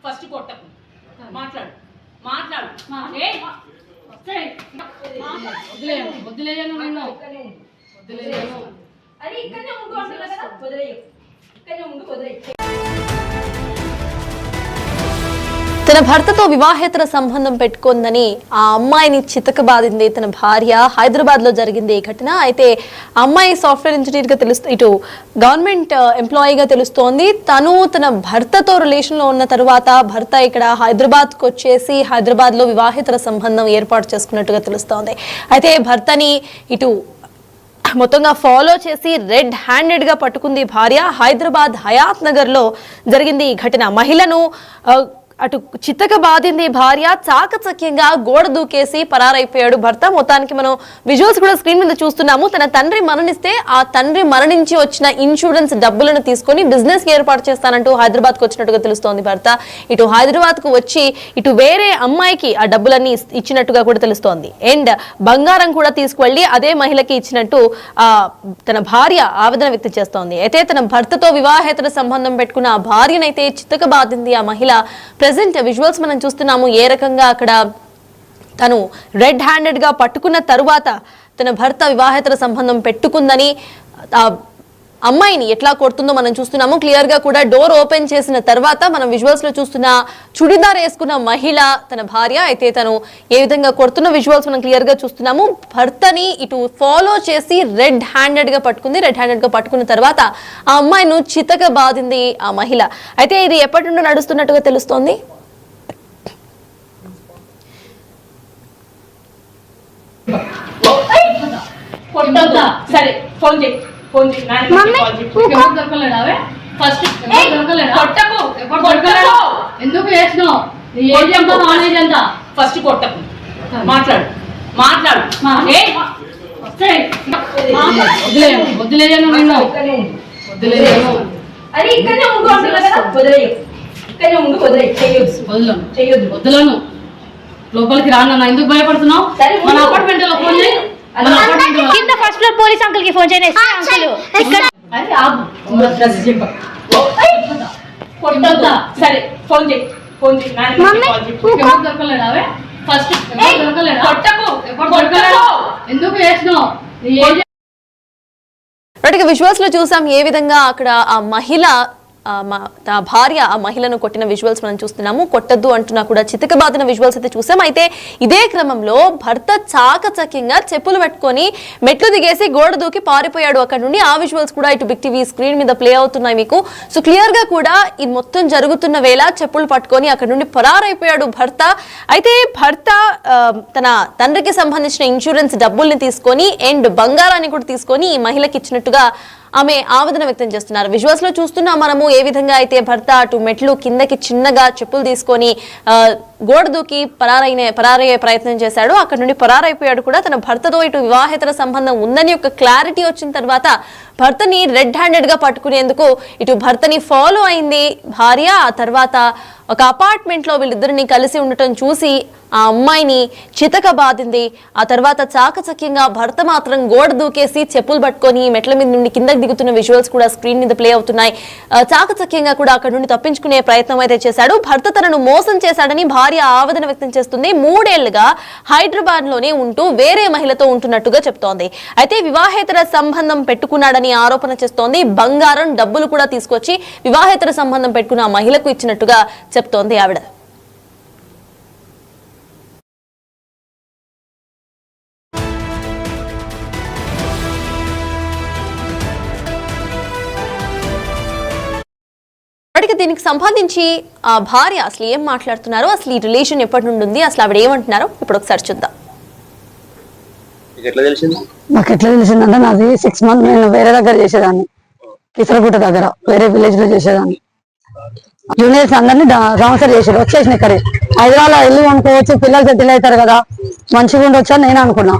First కొట్టకు మాట్లాడు మాట్లాడు వదిలేయను నిన్ను వదిలేయను అరే ఇక్కడనే ఉండు అంటున్నా కదా వదిలేయు ఇక్కడనే ఉండు వదిలేయ్ తన భర్తతో వివాహేతర సంబంధం పెట్టుకుందని ఆ అమ్మాయిని చితకబాదింది తన భార్య. హైదరాబాద్ లో జరిగింది ఈ ఘటన. అయితే అమ్మాయి సాఫ్ట్వేర్ ఇంజనీర్ గా ఇటు గవర్నమెంట్ ఎంప్లాయీగా తెలుస్తోంది. తను తన భర్తతో రిలేషన్ లో ఉన్న తరువాత భర్త ఇక్కడ హైదరాబాద్ కు వచ్చేసి హైదరాబాద్ లో వివాహేతర సంబంధం ఏర్పాటు చేసుకున్నట్టుగా తెలుస్తోంది. అయితే భర్తని ఇటు మొత్తంగా ఫాలో చేసి రెడ్ హ్యాండెడ్ గా పట్టుకుంది భార్య. హైదరాబాద్ హయాత్ నగర్ లో జరిగింది ఈ ఘటన. మహిళను అటు చిత్తక బాధింది భార్య. చాకచక్యంగా గోడ దూకేసి పరారైపోయాడు భర్త. మొత్తానికి మనం విజువల్స్ కూడా స్క్రీన్ మీద చూస్తున్నాము. తన తండ్రి మరణిస్తే ఆ తండ్రి మరణించి వచ్చిన ఇన్సూరెన్స్ డబ్బులను తీసుకొని బిజినెస్ ఏర్పాటు చేస్తానంటూ హైదరాబాద్ కు వచ్చినట్టుగా తెలుస్తోంది భర్త. ఇటు హైదరాబాద్ కు వచ్చి ఇటు వేరే అమ్మాయికి ఆ డబ్బులన్నీ ఇచ్చినట్టుగా కూడా తెలుస్తోంది. అండ్ బంగారం కూడా తీసుకువెళ్లి అదే మహిళకి ఇచ్చినట్టు తన భార్య ఆవేదన వ్యక్తం చేస్తోంది. అయితే తన భర్తతో వివాహేతర సంబంధం పెట్టుకున్న ఆ భార్యనైతే చిత్తక బాధింది ఆ మహిళ. ప్రెజెంట్ విజువల్స్ మనం చూస్తున్నాము. ఏ రకంగా అక్కడ తను రెడ్ హ్యాండెడ్ గా పట్టుకున్న తరువాత తన భర్త వివాహేతర సంబంధం పెట్టుకుందని అమ్మాయిని ఎట్లా కొడుతుందో మనం చూస్తున్నాము. క్లియర్ గా కూడా డోర్ ఓపెన్ చేసిన తర్వాత మనం విజువల్స్ లో చూస్తున్న చుడిదార్ వేసుకున్న మహిళ తన భార్య. అయితే తను ఏ విధంగా కొడుతున్న విజువల్స్ మనం క్లియర్ గా చూస్తున్నాము. భర్తని ఇటు ఫాలో చేసి రెడ్ హ్యాండెడ్ గా పట్టుకుంది. రెడ్ హ్యాండెడ్ గా పట్టుకున్న తర్వాత ఆ అమ్మాయిను చితక బాధింది ఆ మహిళ. అయితే ఇది ఎప్పటి నుండి నడుస్తున్నట్టుగా తెలుస్తోంది. సరే ఫోన్ చేయి ఎందుకు చేసినావు ఫస్ట్ కొట్టకు మాట్లాడు మాట్లాడు వదిలేయను నిన్ను వదిలేయను అరే ఇక్కడనే ఉండు అంటున్నా కదా వదిలేయు ఇక్కడనే ఉండు వదిలేయ్ చెయ్యొద్దు వదలను లోపలికి రాను. ఎందుకు భయపడుతున్నావు? మన అపార్ట్మెంట్ లో ఫోన్ చేయి. కింద ఫస్ట్ ఫ్లోర్ పోలీస్ అంకుల్ కి ఫోన్ చేయండి. సరే ఫోన్ చేయి ఫస్ట్ ఎందుకు చేసినావు? విజువల్స్ లో చూసాం ఏ విధంగా అక్కడ ఆ మహిళ భార్య ఆ మహిళను కొట్టిన విజువల్స్ మనం చూస్తున్నాము. కొట్టద్దు అంటున్నా కూడా చితకబాదిన విజువల్స్ అయితే చూసాం. అయితే ఇదే క్రమంలో భర్త చాకచక్యంగా చెప్పులు పెట్టుకొని మెట్లు దిగేసి గోడ దూకి పారిపోయాడు అక్కడ నుండి. ఆ విజువల్స్ కూడా ఇటు బిగ్ టీవీ స్క్రీన్ మీద ప్లే అవుతున్నాయి మీకు. సో క్లియర్ గా కూడా ఇది మొత్తం జరుగుతున్న వేళ చెప్పులు పట్టుకొని అక్కడ నుండి పరారైపోయాడు భర్త. అయితే భర్త తన తండ్రికి సంబంధించిన ఇన్సూరెన్స్ డబ్బుల్ని తీసుకొని అండ్ బంగారాన్ని కూడా తీసుకొని ఈ మహిళకి ఇచ్చినట్టుగా ఆమె ఆవేదన వ్యక్తం చేస్తున్నారు. విజువల్స్ లో చూస్తున్నాం మనము ఏ విధంగా అయితే భర్త అటు మెట్లు కిందకి చిన్నగా చెప్పులు తీసుకొని గోడ దూకి పరారయ్యే ప్రయత్నం చేశాడు. అక్కడ నుండి పరారైపోయాడు కూడా. తన భర్తతో ఇటు వివాహేతర సంబంధం ఉందని ఒక క్లారిటీ వచ్చిన తర్వాత భర్తని రెడ్ హ్యాండెడ్ గా పట్టుకునేందుకు ఇటు భర్తని ఫాలో అయింది భార్య. ఆ తర్వాత ఒక అపార్ట్మెంట్ లో వీళ్ళిద్దరిని కలిసి ఉండటం చూసి ఆ అమ్మాయిని చితక బాధింది. ఆ తర్వాత చాకచక్యంగా భర్త మాత్రం గోడ దూకేసి చెప్పులు పట్టుకొని మెట్ల మీద నుండి కిందకి దిగుతున్న విజువల్స్ కూడా స్క్రీన్ మీద ప్లే అవుతున్నాయి. చాకచక్యంగా కూడా అక్కడ నుండి తప్పించుకునే ప్రయత్నం అయితే చేశాడు. భర్త తనను మోసం చేశాడని భార్య ఆవేదన వ్యక్తం చేస్తుంది. 3 ఏళ్లుగా హైదరాబాద్ లోనే ఉంటూ వేరే మహిళతో ఉంటున్నట్టుగా చెప్తోంది. అయితే వివాహేతర సంబంధం పెట్టుకున్నాడని ఆరోపణ చేస్తోంది. బంగారం డబ్బులు కూడా తీసుకొచ్చి వివాహేతర సంబంధం పెట్టుకున్న ఆ మహిళకు ఇచ్చినట్టుగా చెప్తోంది ఆవిడ. దీనికి సంబంధించి ఆ భార్య అసలు ఏం మాట్లాడుతున్నారో, అసలు ఈ రిలేషన్ ఎప్పటి నుండి ఉంది, అసలు ఆవిడ ఏమంటున్నారో ఇప్పుడు ఒకసారి చూద్దాం. నాకు ఎట్లా తెలిసిందంటే నాది 6 months నేను వేరే దగ్గర చేసేదాన్ని, కిసరగుట్ట దగ్గర వేరే విలేజ్ లో చేసేదాన్ని. జూనియర్స్ అందరినీ ట్రాన్స్ఫర్ చేసారు. వచ్చేసిన ఇక్కడ హైదరాబాద్ లో ఇల్లు కొనుక్కోవచ్చు, పిల్లలు సెటిల్ అవుతారు కదా, మంచిగా ఉండొచ్చు అని నేను అనుకున్నా.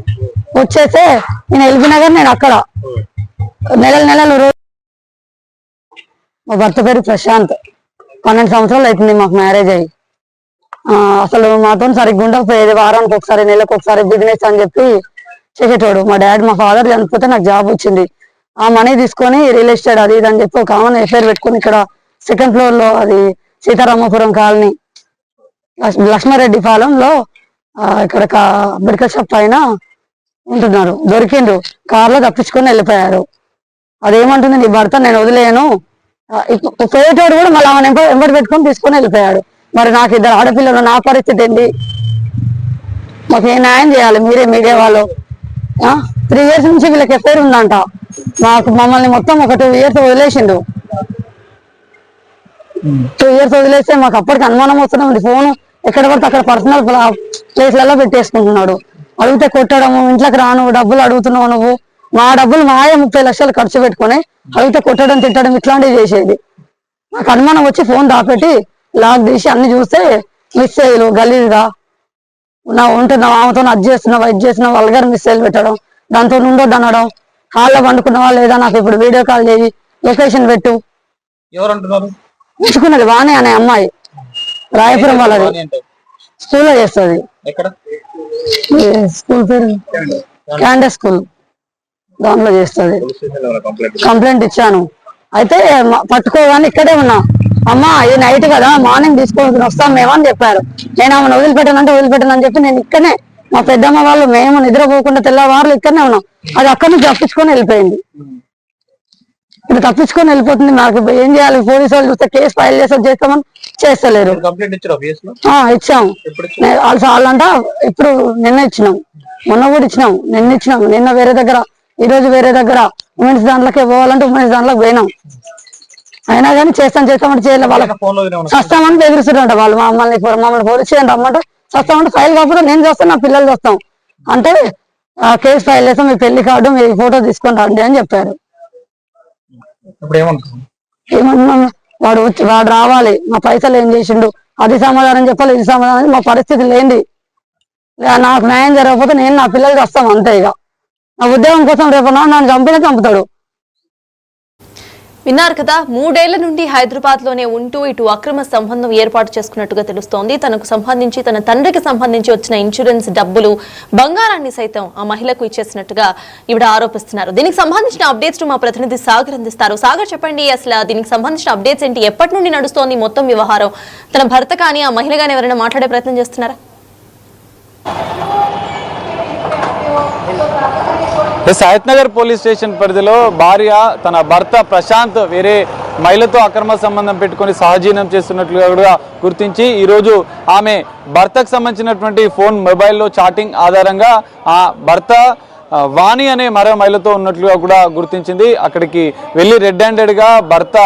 వచ్చేస్తే నేను ఎల్బీ నగర్, నేను అక్కడ నెలలు రోజు. మా భర్త పేరు ప్రశాంత్. 12 సంవత్సరాలు అవుతుంది మాకు మ్యారేజ్ అయ్యి. అసలు మాతో సరిగ్గా ఉండకపోయేది. వారానికి ఒకసారి, నెలకు ఒకసారి బిజినెస్ అని చెప్పి చేసేటోడు. మా ఫాదర్ చనిపోతే నాకు జాబ్ వచ్చింది. ఆ మనీ తీసుకొని రియల్ ఎస్టేట్ అది ఇది అని చెప్పి ఒక ఆమెను ఎఫ్ఐఆర్ పెట్టుకుని ఇక్కడ సెకండ్ ఫ్లోర్ లో అది సీతారామపురం కాలనీ లక్ష్మారెడ్డి పాలెంలో ఇక్కడ మెడికల్ షాప్ పైన ఉంటున్నారు. దొరికిండ్రు, కార్లో తప్పించుకొని వెళ్ళిపోయారు. అదేమంటుంది, నీ భర్త నేను వదిలేను, పోయేటోడు కూడా మళ్ళీ ఆమె వెంబడి పెట్టుకొని తీసుకొని వెళ్ళిపోయాడు. మరి నాకు 2 ఆడపిల్లలు, నా పరిస్థితి ఏంటి? మాకు ఏ న్యాయం చేయాలి మీరే, మీడియా వాళ్ళు? 3 years నుంచి వీళ్ళకి ఎఫ్ఐఆర్ ఉందంట. మమ్మల్ని మొత్తం ఒక 2 years వదిలేసిండు. 2 years వదిలేస్తే మాకు అప్పటికి అనుమానం వస్తుంది. ఫోన్ ఎక్కడ పడితే అక్కడ పర్సనల్ ప్లేస్లలో పెట్టేసుకుంటున్నాడు. అడిగితే కొట్టడము, ఇంట్లోకి రాను, డబ్బులు అడుగుతున్నావు నువ్వు, మా డబ్బులు మాయ 30 లక్షలు ఖర్చు పెట్టుకుని అడిగితే కొట్టడం తిట్టడం ఇట్లాంటివి చేసేది. నాకు అనుమానం వచ్చి ఫోన్ దాపెట్టి లాక్ తీసి అన్ని చూస్తే మిస్సైలు గలీజ్గా నా ఉంటున్నావు, ఆమెతో అది చేస్తున్నావు ఇది చేస్తున్నావు వల్గర్ మిస్సైలు పెట్టడం, దాంతో ఉండొద్దు అనడం, హాల్లో పండుకున్నావా లేదా, నాకు ఇప్పుడు వీడియో కాల్ చేయి, లొకేషన్ పెట్టు. మెచ్చుకున్నది వాణి అనే అమ్మాయి, రాయపురం వాళ్ళది, స్కూల్లో చేస్తుంది. స్కూల్ పేరు క్యాండస్ స్కూల్, దాంట్లో చేస్తుంది. కంప్లైంట్ ఇచ్చాను. అయితే పట్టుకోగానే ఇక్కడే ఉన్నా, అమ్మా ఈ నైట్ కదా మార్నింగ్ తీసుకొని వస్తాం మేమని చెప్పారు. నేను ఆమెను వదిలిపెట్టానని చెప్పి నేను ఇక్కడనే, మా పెద్దమ్మ వాళ్ళు మేము నిద్రపోకుండా తెల్లవారులు ఇక్కడనే ఉన్నాం. అది అక్కడి నుంచి తప్పించుకొని వెళ్ళిపోయింది. ఇప్పుడు తప్పించుకొని వెళ్ళిపోతుంది. నాకు ఏం చేయాలి? పోలీసు వాళ్ళు చూస్తే కేసు ఫైల్ చేస్తామని చేస్తలేరు. ఇచ్చాము వాళ్ళంట. ఇప్పుడు నిన్న ఇచ్చినాం, మొన్న కూడా ఇచ్చినాం, నిన్న వేరే దగ్గర, ఈ రోజు వేరే దగ్గర ఉమెన్స్ దాంట్లోకి పోవాలంటే ఉమెన్స్ దాంట్లోకి పోయినాం. అయినా కానీ చేస్తామంటే చేయలే. వాళ్ళకి వస్తామని బెదిరిస్తుంట వాళ్ళు. మమ్మల్ని పోలీసు చేయండి రమ్మంటే వస్తామంటే ఫైల్ కాకపోతే నేను చేస్తాను, నా పిల్లలు చేస్తాం అంటే కేసు ఫైల్ చేస్తాం, మీ పెళ్లి కార్డు మీ ఫోటో తీసుకొని రండి అని చెప్పారు. ఏమన్నా వాడు రావాలి, మా పైసలు ఏం చేసిండు అది సమాధానం చెప్పాలి, ఇది సమాధానం. మా పరిస్థితి లేనిది, నాకు న్యాయం జరగకపోతే నేను నా పిల్లలు చేస్తాం అంతే. ఇక నా ఉద్యోగం కోసం రేపు నన్ను చంపుతాడు. విన్నారు కదా, 3 ఏళ్ల నుండి హైదరాబాద్ లోనే ఉంటూ ఇటు అక్రమ సంబంధం ఏర్పాటు చేసుకున్నట్టుగా తెలుస్తోంది. తనకు సంబంధించి, తన తండ్రికి సంబంధించి వచ్చిన ఇన్సూరెన్స్ డబ్బులు, బంగారాన్ని సైతం ఆ మహిళకు ఇచ్చేసినట్టుగా ఇవిడ ఆరోపిస్తున్నారు. దీనికి సంబంధించిన అప్డేట్స్ మా ప్రతినిధి సాగర్ అందిస్తారు. సాగర్, చెప్పండి, అసలు దీనికి సంబంధించిన అప్డేట్స్ ఏంటి? ఎప్పటి నుండి నడుస్తోంది మొత్తం వ్యవహారం? తన భర్త కానీ ఆ మహిళ కానీ ఎవరైనా మాట్లాడే ప్రయత్నం చేస్తున్నారా? హయత్ నగర్ పోలీస్ స్టేషన్ పరిధిలో భార్య తన భర్త ప్రశాంత్ వేరే మహిళతో అక్రమ సంబంధం పెట్టుకొని సహజీవనం చేస్తున్నట్లుగా కూడా గుర్తించి ఈరోజు ఆమె భర్తకు సంబంధించినటువంటి ఫోన్ మొబైల్లో చాటింగ్ ఆధారంగా ఆ భర్త వాణి అనే మరో మహిళతో ఉన్నట్లుగా కూడా గుర్తించింది. అక్కడికి వెళ్ళి రెడ్ హ్యాండెడ్గా భర్త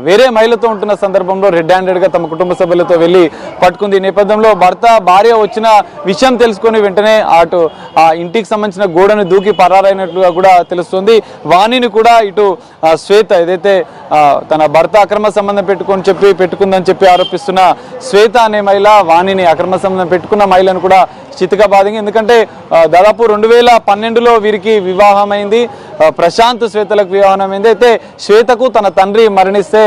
వేరే మహిళతో ఉంటున్న సందర్భంలో రెడ్ హ్యాండెడ్గా తమ కుటుంబ సభ్యులతో వెళ్ళి పట్టుకుంది. ఈ నేపథ్యంలో భార్య వచ్చిన విషయం తెలుసుకొని వెంటనే అటు ఆ ఇంటికి సంబంధించిన గోడను దూకి పరారైనట్లుగా కూడా తెలుస్తుంది. వాణిని కూడా ఇటు శ్వేత, ఏదైతే తన భర్త అక్రమ సంబంధం పెట్టుకుందని చెప్పి ఆరోపిస్తున్న శ్వేత అనే మహిళ వాణిని అక్రమ సంబంధం పెట్టుకున్న మహిళను కూడా చితకబాదింది. ఎందుకంటే దాదాపు 2012లో వీరికి వివాహమైంది. ప్రశాంత్ శ్వేతలకు వివాహమైంది. అయితే శ్వేతకు తన తండ్రి మరణిస్తే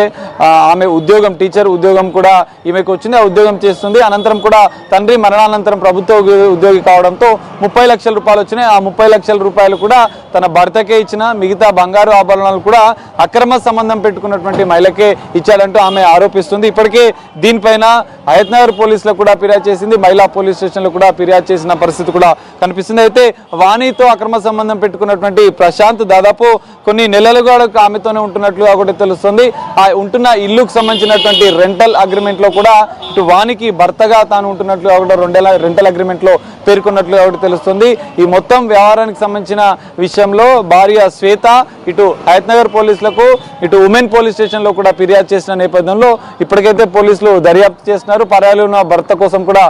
ఆమె ఉద్యోగం, టీచర్ ఉద్యోగం కూడా ఈమెకు వచ్చింది. ఆ ఉద్యోగం చేస్తుంది. అనంతరం కూడా తండ్రి మరణానంతరం ప్రభుత్వ ఉద్యోగి కావడంతో 30 లక్షల రూపాయలు వచ్చినాయి. ఆ 30 లక్షల రూపాయలు కూడా తన భర్తకే ఇచ్చిన, మిగతా బంగారు ఆభరణాలు కూడా అక్రమ సంబంధం పెట్టుకున్నటువంటి మహిళకే ఇచ్చాడంటూ ఆమె ఆరోపిస్తుంది. ఇప్పటికే దీనిపైన హయత్ నగర్ పోలీసులకు కూడా ఫిర్యాదు చేసింది. మహిళా పోలీస్ స్టేషన్లో కూడా ఫిర్యాదు చేసిన పరిస్థితి కూడా కనిపిస్తుంది. అయితే వాణితో అక్రమ సంబంధం పెట్టుకున్నటువంటి ప్రశాంత్ దాదాపు కొన్ని నెలలుగా ఆమెతోనే ఉంటున్నట్లుగా కూడా తెలుస్తుంది. ఆ ఉంటున్న ఇల్లుకు సంబంధించినటువంటి రెంటల్ అగ్రిమెంట్ లో కూడా ఇటు వాణికి భర్తగా తాను ఉంటున్నట్లుగా కూడా 2 రెంటల్ అగ్రిమెంట్ లో పేర్కొన్నట్లుగా కూడా తెలుస్తుంది. ఈ మొత్తం వ్యవహారానికి సంబంధించిన విషయంలో భార్య శ్వేత ఇటు హయత్ నగర్ పోలీసులకు, ఇటు ఉమెన్ పోలీస్ స్టేషన్ లో కూడా ఫిర్యాదు చేసిన నేపథ్యంలో ఇప్పటికైతే పోలీసులు దర్యాప్తు చేస్తున్నారు. పరాయిలో ఉన్న భర్త కోసం కూడా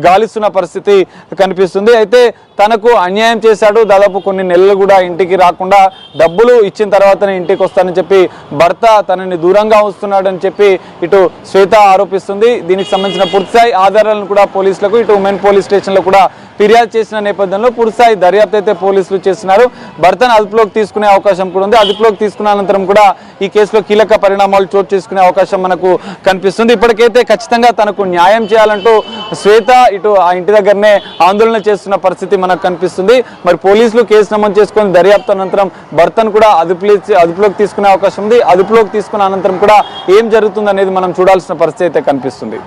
గాలిస్తున్న పరిస్థితి కనిపిస్తుంది. అయితే తనకు అన్యాయం చేశాడు, దాదాపు కొన్ని నెలలు కూడా ఇంటికి రాకుండా డబ్బులు ఇచ్చిన తర్వాతనే ఇంటికి వస్తానని చెప్పి భర్త తనని దూరంగా ఉంచుతున్నాడని చెప్పి ఇటు శ్వేత ఆరోపిస్తుంది. దీనికి సంబంధించిన పూర్తిస్థాయి ఆధారాలను కూడా పోలీసులకు, ఇటు ఉమెన్ పోలీస్ స్టేషన్లో కూడా ఫిర్యాదు చేసిన నేపథ్యంలో పూర్తిస్థాయి దర్యాప్తు అయితే పోలీసులు చేస్తున్నారు. భర్తను అదుపులోకి తీసుకునే అవకాశం కూడా ఉంది. అదుపులోకి తీసుకున్న అనంతరం కూడా ఈ కేసులో కీలక పరిణామాలు చోటు చేసుకునే అవకాశం మనకు కనిపిస్తుంది. ఇప్పటికైతే ఖచ్చితంగా తనకు న్యాయం చేయాలంటూ శ్వేత ఇటు ఆ ఇంటి దగ్గరనే ఆందోళన చేస్తున్న పరిస్థితి మనకు కనిపిస్తుంది. మరి పోలీసులు కేసు నమోదు చేసుకుని దర్యాప్తు అనంతరం భర్తను కూడా అదుపులోకి తీసుకునే అవకాశం ఉంది. అదుపులోకి తీసుకున్న అనంతరం కూడా ఏం జరుగుతుంది అనేది మనం చూడాల్సిన పరిస్థితి అయితే కనిపిస్తుంది.